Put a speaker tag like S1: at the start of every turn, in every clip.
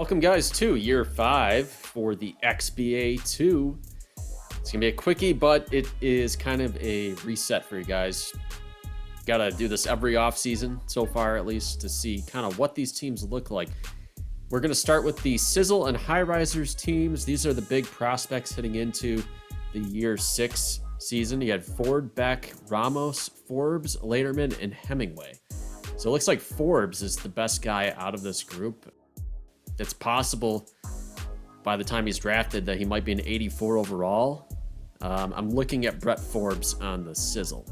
S1: Welcome, guys, to year 5 for the XBA 2. It's going to be a quickie, but it is kind of a reset for you guys. Got to do this every offseason, so far at least, to see kind of what these teams look like. We're going to start with the Sizzle and High Risers teams. These are the big prospects heading into the year 6 season. You had Ford, Beck, Ramos, Forbes, Laterman, and Hemingway. So it looks like Forbes is the best guy out of this group. It's possible by the time he's drafted that he might be an 84 overall. I'm looking at Brett Forbes on the Sizzle.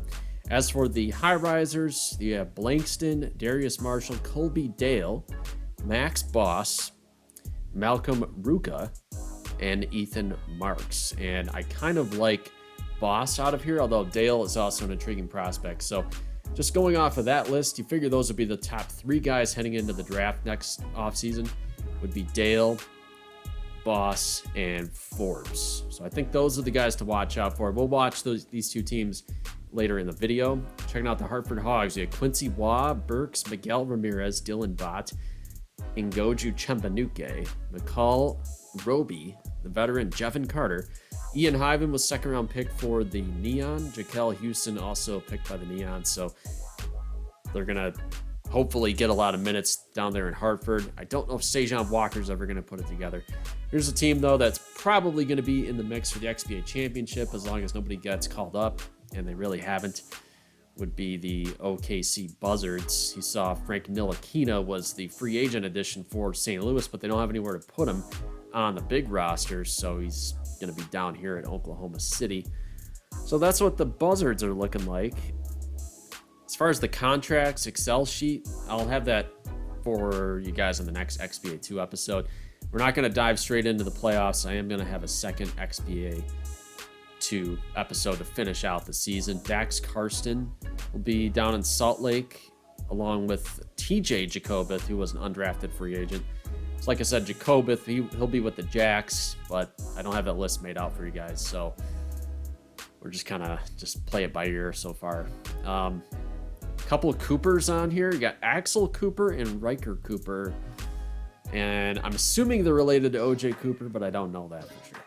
S1: As for the High Risers, you have Blankston, Darius Marshall, Colby Dale, Max Boss, Malcolm Ruka, and Ethan Marks. And I kind of like Boss out of here, although Dale is also an intriguing prospect. So just going off of that list, you figure those would be the top 3 guys heading into the draft next offseason. Would be Dale, Boss, and Forbes. So I think those are the guys to watch out for. We'll watch these 2 teams later in the video. Checking out the Hartford Hogs, we have Quincy Waugh, Burks, Miguel Ramirez, Dylan Bott, Ngoju Chembanuke, McCall Roby, the veteran Jevin Carter. Ian Hyven was second-round pick for the Neon. Jaquel Houston also picked by the Neon. So they're going to hopefully get a lot of minutes down there in Hartford. I don't know if Sejan Walker's ever going to put it together. Here's a team, though, that's probably going to be in the mix for the XBA championship as long as nobody gets called up, and they really haven't, would be the OKC Buzzards. You saw Frank Ntilikina was the free agent addition for St. Louis, but they don't have anywhere to put him on the big roster, so he's going to be down here in Oklahoma City. So that's what the Buzzards are looking like. As far as the contracts Excel sheet, I'll have that for you guys in the next XBA 2 episode. We're not going to dive straight into the playoffs. I am going to have a second XBA 2 episode to finish out the season. Dax Karsten will be down in Salt Lake along with TJ Jacobith, who was an undrafted free agent. So like I said, Jacobith, he'll be with the Jacks, but I don't have that list made out for you guys. So we're just kind of play it by ear so far. Couple of Coopers on here. You got Axel Cooper and Riker Cooper. And I'm assuming they're related to OJ Cooper, but I don't know that for sure.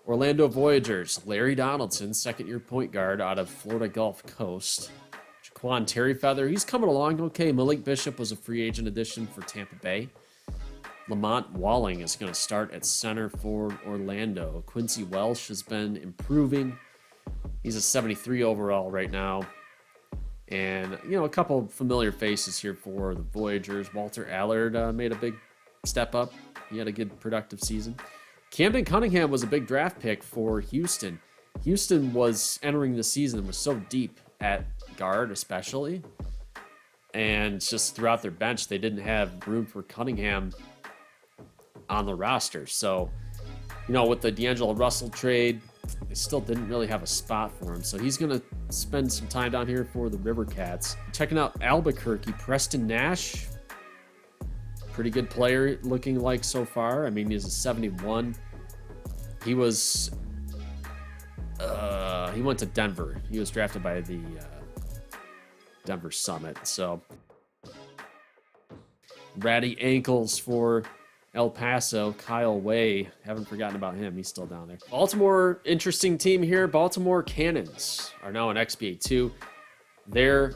S1: Orlando Voyagers, Larry Donaldson, second-year point guard out of Florida Gulf Coast. Jaquan Terryfeather, he's coming along okay. Malik Bishop was a free agent addition for Tampa Bay. Lamont Walling is going to start at center for Orlando. Quincy Welsh has been improving. He's a 73 overall right now. And, a couple familiar faces here for the Voyagers. Walter Allard made a big step up. He had a good productive season. Camden Cunningham was a big draft pick for Houston. Houston was entering the season and was so deep at guard especially. And just throughout their bench, they didn't have room for Cunningham on the roster. So, with the D'Angelo Russell trade, they still didn't really have a spot for him. So he's going to spend some time down here for the River Cats. Checking out Albuquerque, Preston Nash. Pretty good player looking like so far. I mean, he's a 71. He was, he went to Denver. He was drafted by the Denver Summit. So ratty ankles for El Paso, Kyle Way. Haven't forgotten about him. He's still down there. Baltimore, interesting team here. Baltimore Cannons are now in XBA 2. Their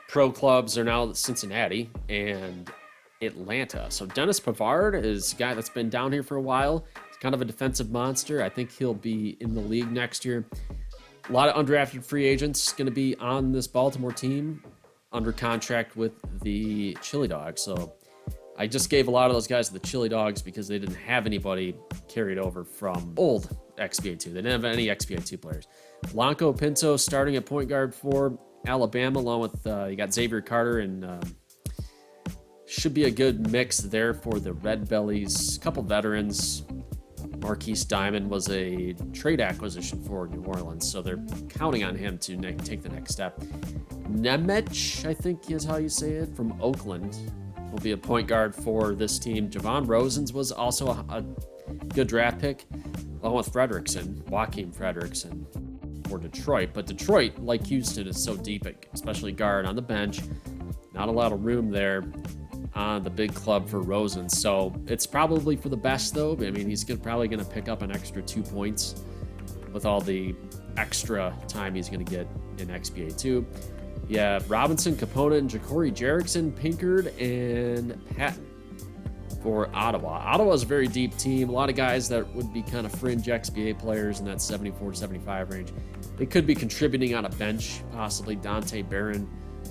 S1: pro clubs are now Cincinnati and Atlanta. So Dennis Pavard is a guy that's been down here for a while. He's kind of a defensive monster. I think he'll be in the league next year. A lot of undrafted free agents going to be on this Baltimore team under contract with the Chili Dogs. So I just gave a lot of those guys to the Chili Dogs because they didn't have anybody carried over from old XBA 2. They didn't have any XBA 2 players. Blanco Pinto starting at point guard for Alabama, along with you got Xavier Carter, and should be a good mix there for the Red Bellies. A couple veterans. Marquise Diamond was a trade acquisition for New Orleans, so they're counting on him to take the next step. Nemec, I think is how you say it, from Oakland, will be a point guard for this team. Javon Rosens was also a good draft pick, along with Joaquin Fredrickson for Detroit. But Detroit, like Houston, is so deep, especially guard on the bench. Not a lot of room there. on the big club for Rosen. So it's probably for the best, though. I mean, he's probably going to pick up an extra 2 points with all the extra time he's going to get in XBA 2. Yeah, Robinson, Capona, and Ja'Cory Jerickson, Pinkard, and Patton for Ottawa. Ottawa's a very deep team. A lot of guys that would be kind of fringe XBA players in that 74-75 range. They could be contributing on a bench, possibly. Dante Barron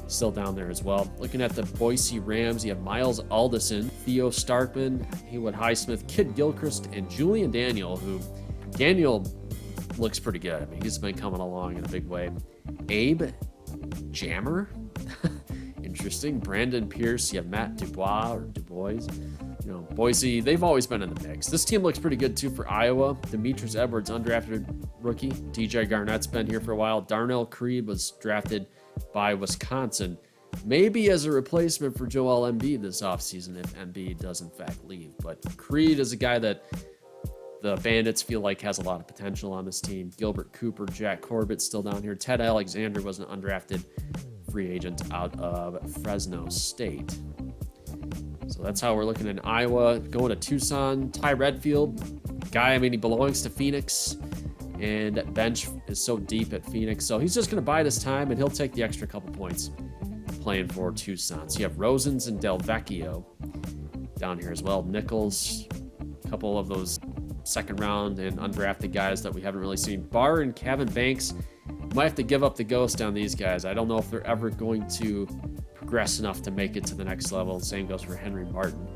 S1: still down there as well. Looking at the Boise Rams, you have Miles Alderson, Theo Starkman, Haywood Highsmith, Kid Gilchrist, and Julian Daniel, who Daniel looks pretty good. I mean, he's been coming along in a big way. Abe Jammer, interesting. Brandon Pierce, you have Matt Dubois or Dubois. You know, Boise, they've always been in the mix. This team looks pretty good too for Iowa. Demetrius Edwards, undrafted rookie. DJ Garnett's been here for a while. Darnell Creed was drafted by Wisconsin, maybe as a replacement for Joel Embiid this offseason if Embiid does in fact leave. But Creed is a guy that the Bandits feel like has a lot of potential on this team. Gilbert Cooper, Jack Corbett still down here. Ted Alexander was an undrafted free agent out of Fresno State. So that's how we're looking in Iowa. Going to Tucson, Ty Redfield, guy, I mean, he belongs to Phoenix, and bench is so deep at Phoenix. So he's just going to bide his time, and he'll take the extra couple points playing for Tucson. So you have Rosens and Del Vecchio down here as well. Nichols, a couple of those second round and undrafted guys that we haven't really seen. Barr and Kevin Banks, might have to give up the ghost on these guys. I don't know if they're ever going to progress enough to make it to the next level. Same goes for Henry Martin.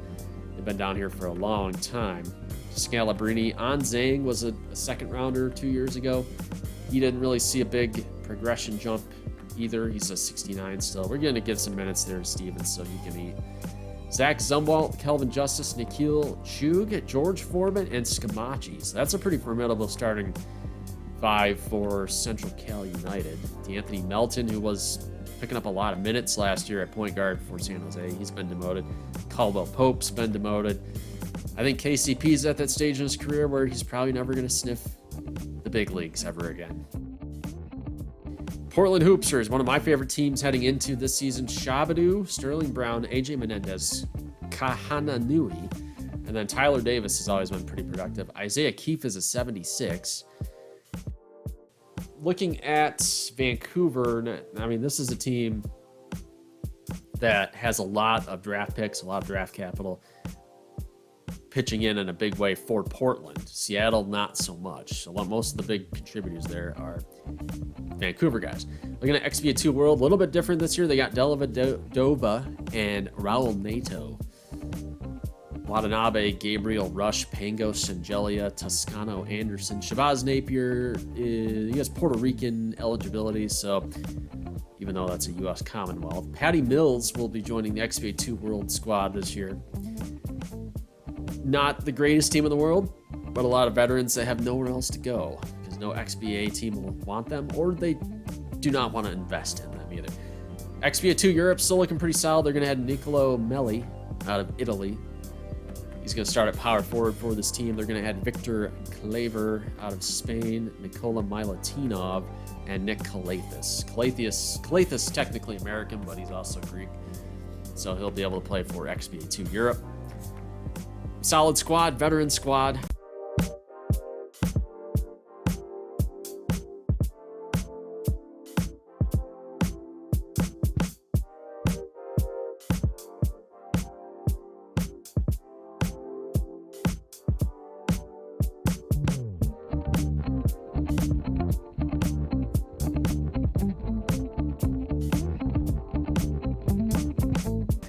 S1: They've been down here for a long time. Scalabrini, An Zhang was a second rounder 2 years ago. He didn't really see a big progression jump either. He's a 69 still. We're going to give some minutes there to Stevens so he can eat. Zach Zumwalt, Kelvin Justice, Nikhil Chug, George Foreman, and Scamacci. So that's a pretty formidable starting five for Central Cal United. D'Anthony Melton, who was picking up a lot of minutes last year at point guard for San Jose, he's been demoted. Caldwell Pope's been demoted. I think KCP's at that stage in his career where he's probably never going to sniff the big leagues ever again. Portland Hoopsters, one of my favorite teams heading into this season. Shabadoo, Sterling Brown, AJ Menendez, Kahananui, and then Tyler Davis has always been pretty productive. Isaiah Keefe is a 76. Looking at Vancouver, I mean, this is a team that has a lot of draft picks, a lot of draft capital, pitching in a big way for Portland. Seattle, not so much. So most of the big contributors there are Vancouver guys. Looking at XBA 2 World, a little bit different this year. They got Dellavedova and Raul Neto. Watanabe, Gabriel Rush, Pango, Sangelia, Toscano, Anderson. Shabazz Napier, he has Puerto Rican eligibility, so even though that's a U.S. Commonwealth. Patty Mills will be joining the XBA 2 World squad this year. Not the greatest team in the world, but a lot of veterans that have nowhere else to go because no XBA team will want them, or they do not want to invest in them either. XBA 2 Europe still looking pretty solid. They're going to have Nicolo Melli out of Italy. He's going to start at power forward for this team. They're going to have Victor Claver out of Spain, Nikola Milutinov, and Nick Calathis. Calathis technically American, but he's also Greek, so he'll be able to play for XBA 2 Europe. Solid squad, veteran squad.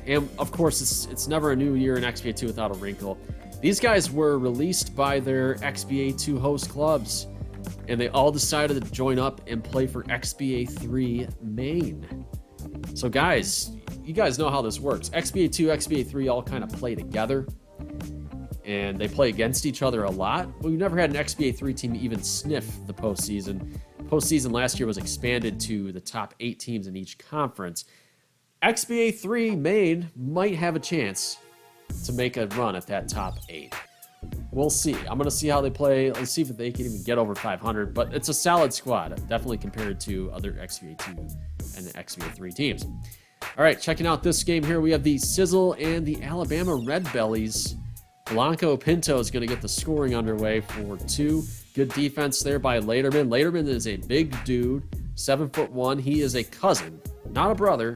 S1: And of course, it's never a new year in XBA 2 without a wrinkle. These guys were released by their XBA 2 host clubs, and they all decided to join up and play for XBA 3 Maine. So guys, you guys know how this works. XBA 2, XBA 3 all kind of play together, and they play against each other a lot. But we've never had an XBA 3 team even sniff the postseason. Postseason last year was expanded to the top 8 teams in each conference. XBA 3 Maine might have a chance to make a run at that top 8. We'll see. I'm going to see how they play. Let's see if they can even get over 500, but it's a solid squad, definitely compared to other XBA 2 and XBA 3 teams. All right, checking out this game here, we have the Sizzle and the Alabama Red Bellies. Blanco Pinto is going to get the scoring underway for 2. Good defense there by Laderman. Laderman is a big dude, 7'1". He is a cousin, not a brother,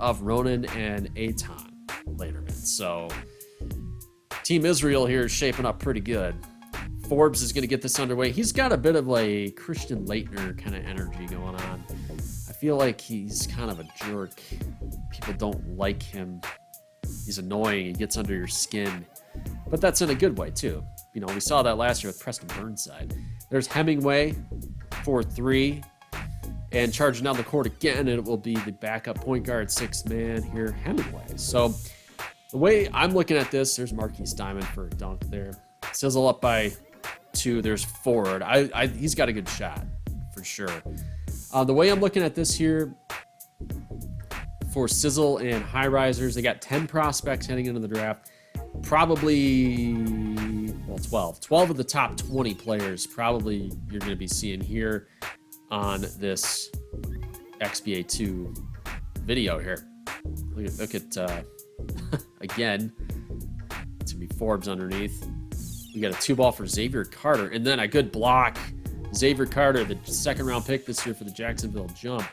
S1: of Ronan and Aton Laderman. So Team Israel here is shaping up pretty good. Forbes is going to get this underway. He's got a bit of a Christian Laettner kind of energy going on. I feel like he's kind of a jerk. People don't like him. He's annoying. He gets under your skin. But that's in a good way, too. You know, we saw that last year with Preston Burnside. There's Hemingway for 3. And charging down the court again, it will be the backup point guard, 6th man here, Hemingway. So the way I'm looking at this, there's Marquise Diamond for a dunk there. Sizzle up by 2. There's Ford. He's got a good shot for sure. The way I'm looking at this here for Sizzle and High Risers, they got 10 prospects heading into the draft. Probably, well, 12. 12 of the top 20 players probably you're going to be seeing here on this XBA 2 video here. Look at again, it's going to be Forbes underneath. We got a 2-ball for Xavier Carter, and then a good block. Xavier Carter, the 2nd-round pick this year for the Jacksonville Jump.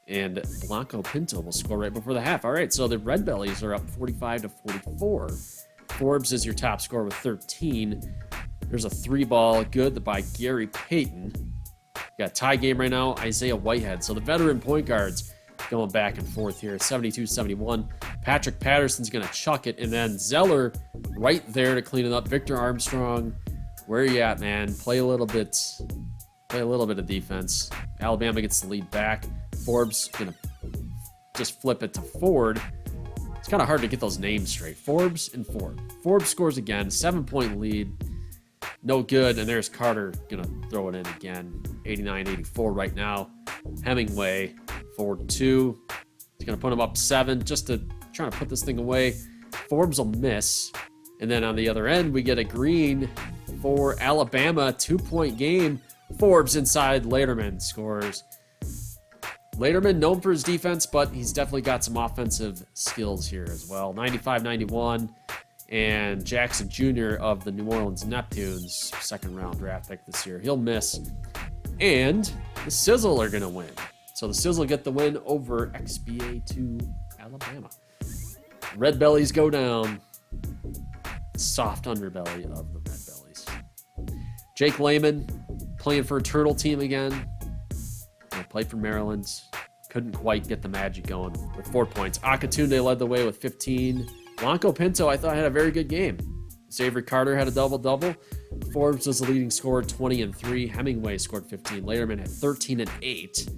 S1: And Blanco Pinto will score right before the half. All right, so the Red Bellies are up 45-44. Forbes is your top scorer with 13. There's a 3-ball good by Gary Payton. Got a tie game right now, Isaiah Whitehead. So the veteran point guards going back and forth here, 72-71. Patrick Patterson's going to chuck it, and then Zeller right there to clean it up. Victor Armstrong, where are you at, man? Play a little bit of defense. Alabama gets the lead back. Forbes going to just flip it to Ford. It's kind of hard to get those names straight. Forbes and Ford. Forbes scores again, 7-point lead. No good, and there's Carter going to throw it in again. 89-84 right now. Hemingway, Ford 2. He's going to put him up 7 just to try to put this thing away. Forbes will miss. And then on the other end, we get a green for Alabama. 2-point game. Forbes inside. Laderman scores. Laderman known for his defense, but he's definitely got some offensive skills here as well. 95-91. And Jackson Jr. of the New Orleans Neptunes, 2nd-round draft pick this year. He'll miss. And the Sizzle are going to win. So the Sizzle get the win over XBA 2 Alabama. Red Bellies go down. Soft underbelly of the Red Bellies. Jake Lehman playing for a Turtle team again. Played for Maryland. Couldn't quite get the magic going with 4 points. Akatunde led the way with 15. Blanco Pinto, I thought, had a very good game. Xavier Carter had a double-double. Forbes was the leading scorer, 20 and 3. Hemingway scored 15. Laderman had 13 and 8.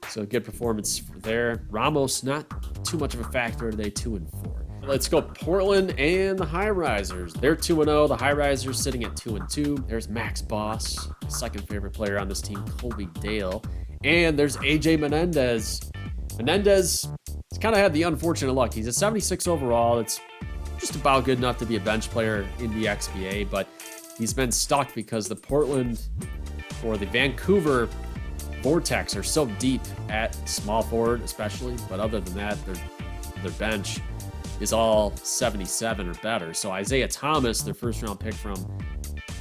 S1: So good performance there. Ramos, not too much of a factor today, 2 and 4. Let's go Portland and the High Risers. They're 2-0. The High Risers sitting at 2 and 2. There's Max Boss, second favorite player on this team, Colby Dale. And there's AJ Menendez. Menendez has kind of had the unfortunate luck. He's a 76 overall. It's just about good enough to be a bench player in the XBA, but he's been stuck because the Portland or the Vancouver Vortex are so deep at small forward, especially. But other than that, their bench is all 77 or better. So Isaiah Thomas, their 1st-round pick from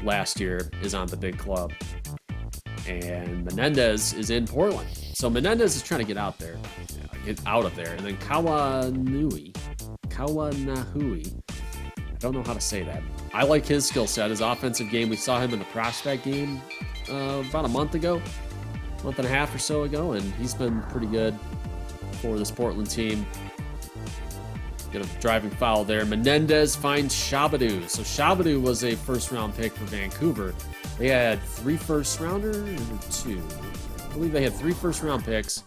S1: last year, is on the big club. And Menendez is in Portland. So Menendez is trying to get out there, get out of there. And then Kawanahui, I don't know how to say that. I like his skill set, his offensive game. We saw him in the prospect game about a month and a half or so ago, and he's been pretty good for this Portland team. Get a driving foul there. Menendez finds Shabadoo. So Shabadoo was a 1st-round pick for Vancouver. They had 3 first-rounders or 2. I believe they had 3 first-round picks.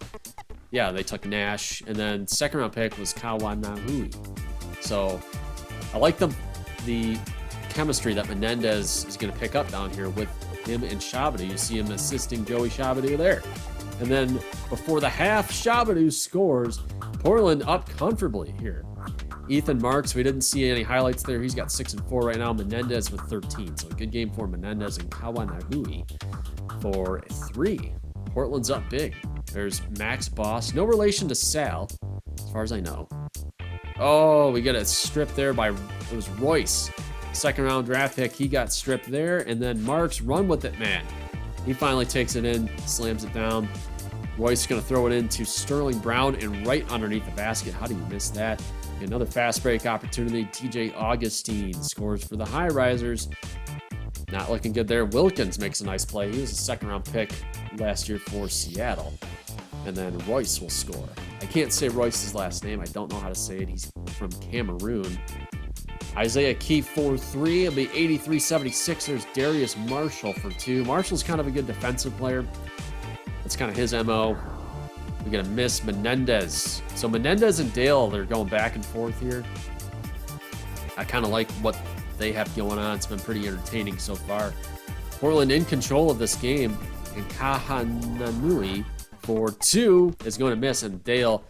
S1: Yeah, they took Nash, and then 2nd-round pick was Kawanahui. So I like the chemistry that Menendez is going to pick up down here with him and Shabadoo. You see him assisting Joey Shabadoo there. And then before the half, Shabadoo scores. Portland up comfortably here. Ethan Marks, we didn't see any highlights there. He's got 6 and 4 right now. Menendez with 13. So a good game for Menendez and Kawanahui for 3. Portland's up big. There's Max Boss. No relation to Sal, as far as I know. Oh, we get a strip there by, it was Royce. Second round draft pick, he got stripped there. And then Marks, run with it, man. He finally takes it in, slams it down. Royce is going to throw it into Sterling Brown and right underneath the basket. How do you miss that? Another fast break opportunity. TJ Augustine scores for the High Risers. Not looking good there. Wilkins makes a nice play. He was a second round pick last year for Seattle. And then Royce will score. I can't say Royce's last name. I don't know how to say it. He's from Cameroon. Isaiah Keefe for 3. It'll be 83-76. There's Darius Marshall for 2. Marshall's kind of a good defensive player. That's kind of his MO. We're going to miss Menendez. So Menendez and Dale, they're going back and forth here. I kind of like what they have going on. It's been pretty entertaining so far. Portland in control of this game. And Kahananui for 2 is going to miss. And Dale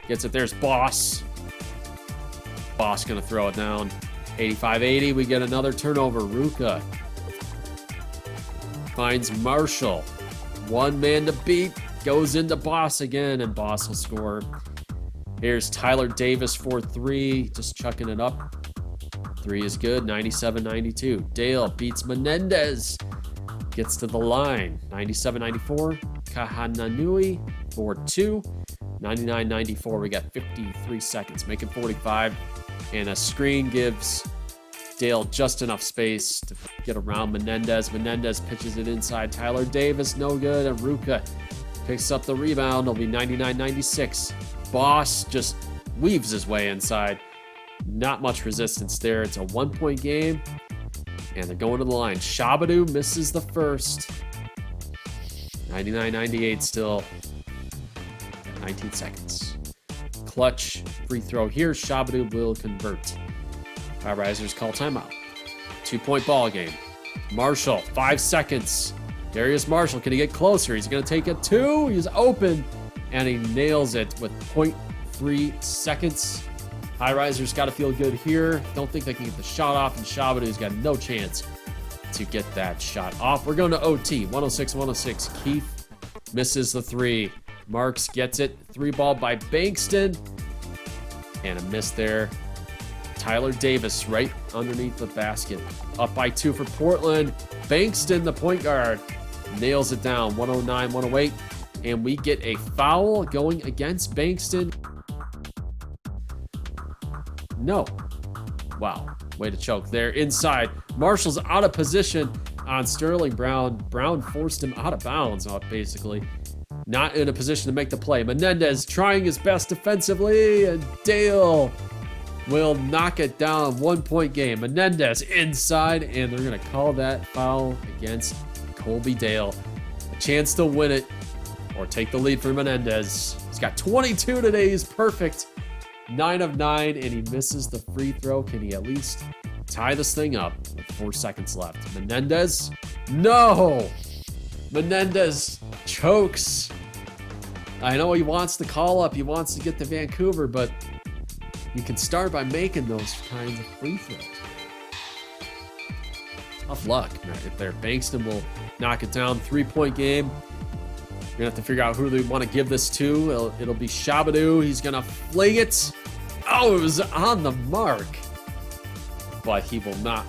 S1: gets it. There's Boss. Boss going to throw it down. 85-80. We get another turnover. Ruka finds Marshall. One man to beat. Goes into Boss again, and Boss will score. Here's Tyler Davis for 3. Just chucking it up. 3 is good. 97-92. Dale beats Menendez. Gets to the line. 97-94. Kahananui for 2. 99-94. We got 53 seconds. Making 45. And a screen gives Dale just enough space to get around Menendez. Menendez pitches it inside. Tyler Davis, no good. And Ruka picks up the rebound. It'll be 99-96. Boss just weaves his way inside. Not much resistance there. It's a 1-point game. And they're going to the line. Shabadoo misses the first. 99-98 still. 19 seconds. Clutch free throw here. Shabadoo will convert. High Risers call timeout. 2-point ball game. Marshall, 5 seconds. Darius Marshall, can he get closer? He's going to take it 2. He's open, and he nails it with 0.3 seconds. High Risers got to feel good here. Don't think they can get the shot off, and Shabadoo's got no chance to get that shot off. We're going to OT. 106-106. Keefe misses the 3. Marks gets it. 3 ball by Bankston. And a miss there. Tyler Davis right underneath the basket. Up by 2 for Portland. Bankston, the point guard, nails it down. 109-108. And we get a foul going against Bankston. No. Wow. Way to choke there. Inside. Marshall's out of position on Sterling Brown. Brown forced him out of bounds, basically. Not in a position to make the play. Menendez trying his best defensively, and Dale will knock it down. 1-point game. Menendez inside, and they're going to call that foul against Colby Dale. A chance to win it or take the lead for Menendez. He's got 22 today. He's perfect. 9 of 9, and he misses the free throw. Can he at least tie this thing up with 4 seconds left? Menendez? No! Menendez chokes. I know he wants the call up. He wants to get to Vancouver, but you can start by making those kinds of free throws. Tough luck right there. Bankston will knock it down. 3-point game. We're going to have to figure out who they want to give this to. It'll be Shabadoo. He's going to fling it. Oh, it was on the mark. But he will not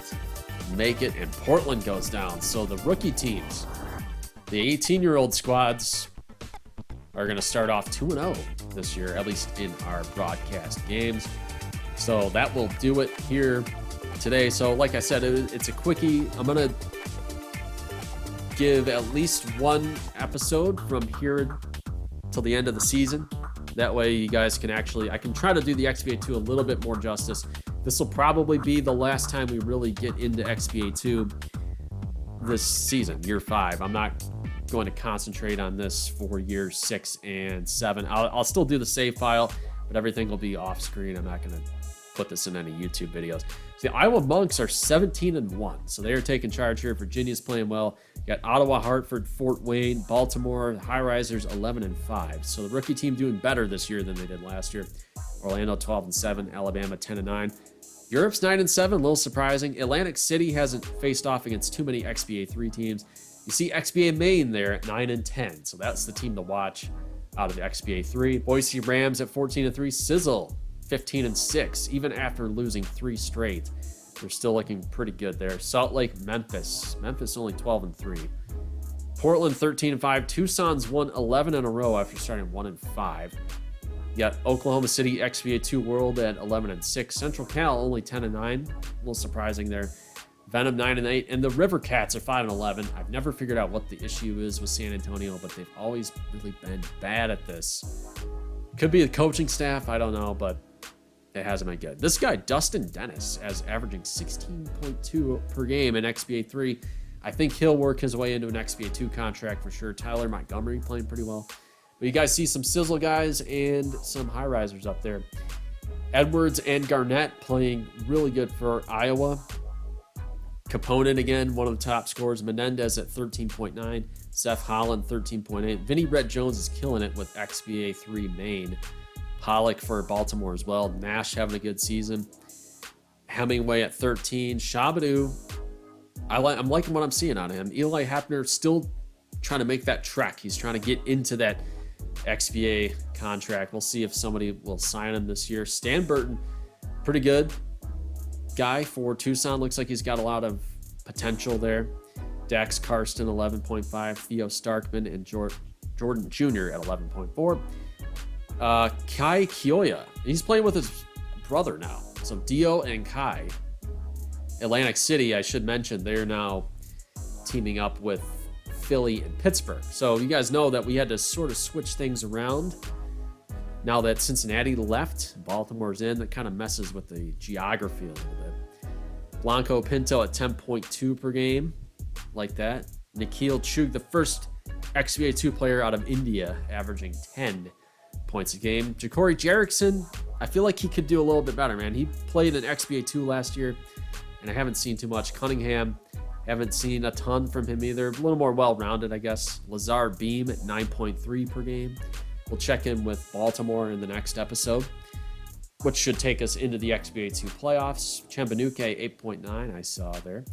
S1: make it, and Portland goes down. So the rookie teams, the 18-year-old squads, are going to start off 2-0 this year, at least in our broadcast games. So that will do it here today. So like I said, it's a quickie. I'm going to give at least one episode from here till the end of the season. That way you guys can I can try to do the XBA 2 a little bit more justice. This will probably be the last time we really get into XBA 2 this season, year 5. I'm not going to concentrate on this for year 6 and 7. I'll still do the save file, but everything will be off screen. I'm not going to put this in any YouTube videos. So the Iowa Monks are 17-1, so they are taking charge here. Virginia's playing well. You got Ottawa, Hartford, Fort Wayne, Baltimore, High Risers 11-5. So the rookie team doing better this year than they did last year. Orlando 12-7, Alabama 10-9. Europe's 9-7, a little surprising. Atlantic City hasn't faced off against too many XBA 3 teams. You see XBA Maine there at 9 and 10. So that's the team to watch out of the XBA 3. Boise Rams at 14 and 3. Sizzle 15 and 6. Even after losing 3 straight, they're still looking pretty good there. Salt Lake, Memphis. Memphis only 12 and 3. Portland 13 and 5. Tucson's won 11 in a row after starting 1 and 5. You got Oklahoma City XBA 2 World at 11 and 6. Central Cal only 10 and 9. A little surprising there. Venom 9 and 8, and the River Cats are 5 and 11. I've never figured out what the issue is with San Antonio, but they've always really been bad at this. Could be the coaching staff, I don't know, but it hasn't been good. This guy, Dustin Dennis, as averaging 16.2 per game in XBA 3. I think he'll work his way into an XBA 2 contract for sure. Tyler Montgomery playing pretty well. But you guys see some Sizzle guys and some high risers up there. Edwards and Garnett playing really good for Iowa. Capone again, one of the top scorers. Menendez at 13.9. Seth Holland, 13.8. Vinny Red Jones is killing it with XBA 3 Maine. Pollock for Baltimore as well. Nash having a good season. Hemingway at 13. Shabadoo, I'm liking what I'm seeing out of him. Eli Hapner still trying to make that trek. He's trying to get into that XBA contract. We'll see if somebody will sign him this year. Stan Burton, pretty good guy for Tucson. Looks like he's got a lot of potential there. Dax Karsten, 11.5. Theo Starkman and Jordan Jr. at 11.4. Kai Kioya, he's playing with his brother now. So Dio and Kai. Atlantic City, I should mention, they're now teaming up with Philly and Pittsburgh. So you guys know that we had to sort of switch things around. Now that Cincinnati left, Baltimore's in, that kind of messes with the geography a little bit. Blanco Pinto at 10.2 per game, like that. Nikhil Chug, the first XBA 2 player out of India, averaging 10 points a game. Ja'Cory Jerrickson, I feel like he could do a little bit better, man. He played in XBA 2 last year, and I haven't seen too much. Cunningham, haven't seen a ton from him either. A little more well-rounded, I guess. Lazar Beam at 9.3 per game. We'll check in with Baltimore in the next episode, which should take us into the XBA 2 playoffs. Chembanuke, 8.9, I saw there.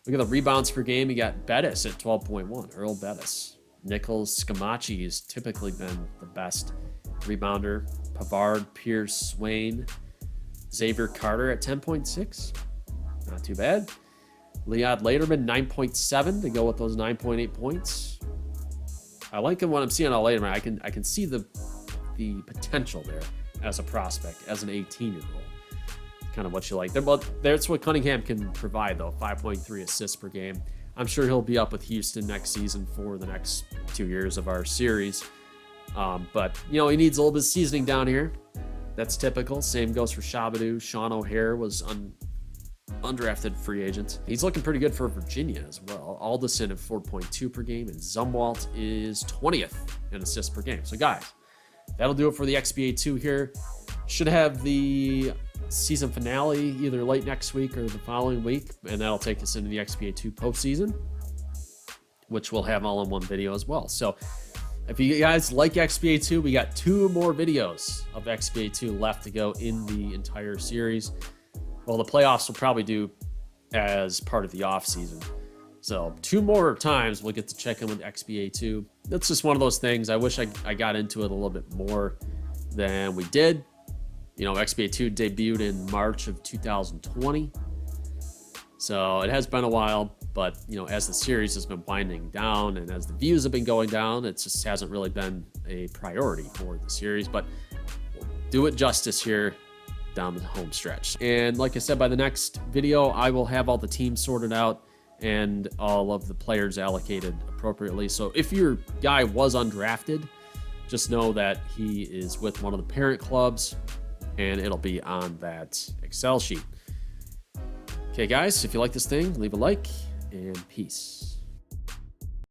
S1: Look at the rebounds per game. You got Bettis at 12.1, Earl Bettis. Nichols Scamacci has typically been the best rebounder. Pavard, Pierce, Swain. Xavier Carter at 10.6. Not too bad. Liad Laterman, 9.7 to go with those 9.8 points. I like him when I'm seeing all Laterman. I can see the potential there as a prospect, as an 18-year-old. Kind of what you like there. But that's what Cunningham can provide, though. 5.3 assists per game. I'm sure he'll be up with Houston next season for the next 2 years of our series. But, you know, he needs a little bit of seasoning down here. That's typical. Same goes for Shabadoo. Sean O'Hare was undrafted free agent. He's looking pretty good for Virginia as well. Alderson at 4.2 per game, and Zumwalt is 20th in assists per game. So guys, that'll do it for the XBA 2 here. Should have the season finale either late next week or the following week, and that'll take us into the XBA 2 postseason, which we'll have all in one video as well. So if you guys like XBA 2, we got 2 more videos of XBA 2 left to go in the entire series. Well, the playoffs will probably do as part of the off season. So 2 more times we'll get to check in with XBA 2. That's just one of those things. I wish I got into it a little bit more than we did. You know, XBA 2 debuted in March of 2020. So it has been a while, but, you know, as the series has been winding down and as the views have been going down, it just hasn't really been a priority for the series. But we'll do it justice here down the home stretch. And like I said, by the next video, I will have all the teams sorted out and all of the players allocated appropriately. So if your guy was undrafted, just know that he is with one of the parent clubs and it'll be on that Excel sheet. Okay, guys, if you like this thing, leave a like and peace.